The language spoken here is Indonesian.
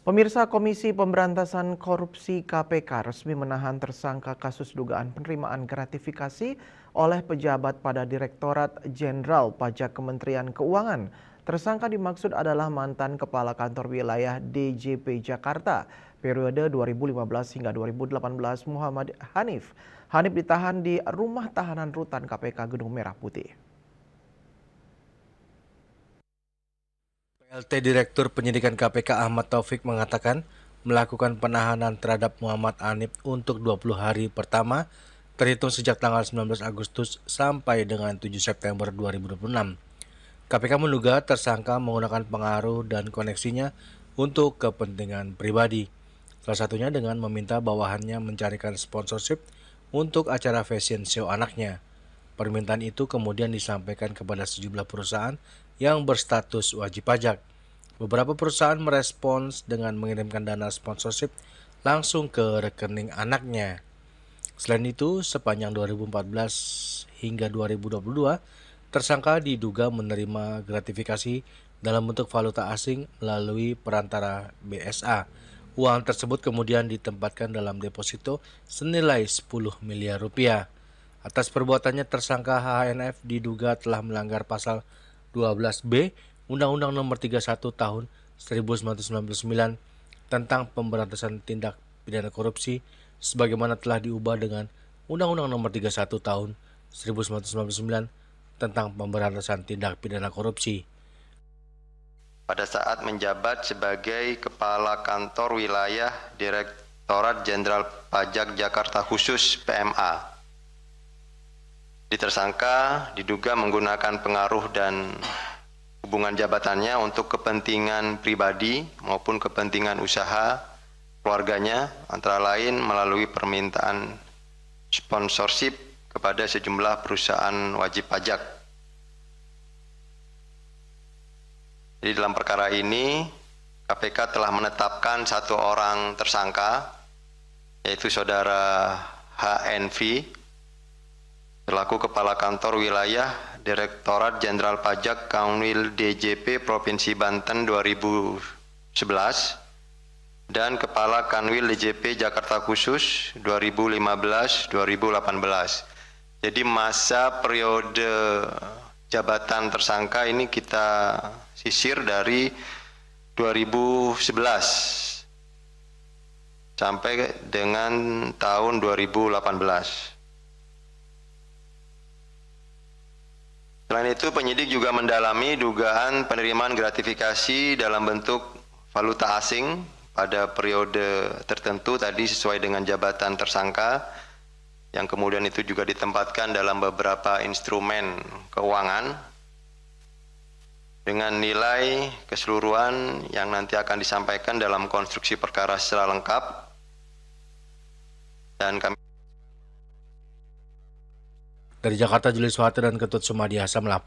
Pemirsa Komisi Pemberantasan Korupsi KPK resmi menahan tersangka kasus dugaan penerimaan gratifikasi oleh pejabat pada Direktorat Jenderal Pajak Kementerian Keuangan. Tersangka dimaksud adalah mantan Kepala Kantor Wilayah DJP Jakarta periode 2015 hingga 2018 Muhammad Hanif. Hanif ditahan di Rumah Tahanan Rutan KPK Gedung Merah Putih. PLT Direktur Penyidikan KPK Ahmad Taufik mengatakan melakukan penahanan terhadap Muhammad Hanif untuk 20 hari pertama terhitung sejak tanggal 19 Agustus sampai dengan 7 September 2026. KPK menduga tersangka menggunakan pengaruh dan koneksinya untuk kepentingan pribadi. Salah satunya dengan meminta bawahannya mencarikan sponsorship untuk acara fashion show anaknya. Permintaan itu kemudian disampaikan kepada sejumlah perusahaan yang berstatus wajib pajak. Beberapa perusahaan merespons dengan mengirimkan dana sponsorship langsung ke rekening anaknya. Selain itu, sepanjang 2014 hingga 2022, tersangka diduga menerima gratifikasi dalam bentuk valuta asing melalui perantara BSA. Uang tersebut kemudian ditempatkan dalam deposito senilai 10 miliar rupiah. Atas perbuatannya, tersangka HHNF diduga telah melanggar pasal 12B Undang-Undang Nomor 31 Tahun 1999 tentang pemberantasan tindak pidana korupsi sebagaimana telah diubah dengan Undang-Undang Nomor 31 Tahun 1999 tentang pemberantasan tindak pidana korupsi. Pada saat menjabat sebagai Kepala Kantor Wilayah Direktorat Jenderal Pajak Jakarta Khusus PMA. Tersangka diduga menggunakan pengaruh dan hubungan jabatannya untuk kepentingan pribadi maupun kepentingan usaha keluarganya, antara lain melalui permintaan sponsorship kepada sejumlah perusahaan wajib pajak. Jadi dalam perkara ini, KPK telah menetapkan satu orang tersangka, yaitu saudara HNV, selaku Kepala Kantor Wilayah Direktorat Jenderal Pajak Kanwil DJP Provinsi Banten 2011 dan Kepala Kanwil DJP Jakarta Khusus 2015-2018. Jadi masa periode jabatan tersangka ini kita sisir dari 2011 sampai dengan tahun 2018. Selain itu, penyidik juga mendalami dugaan penerimaan gratifikasi dalam bentuk valuta asing pada periode tertentu tadi sesuai dengan jabatan tersangka, yang kemudian itu juga ditempatkan dalam beberapa instrumen keuangan dengan nilai keseluruhan yang nanti akan disampaikan dalam konstruksi perkara secara lengkap. Dan kami Dari Jakarta, Julius Wahata dan Ketut Sumadi Hasa melapor.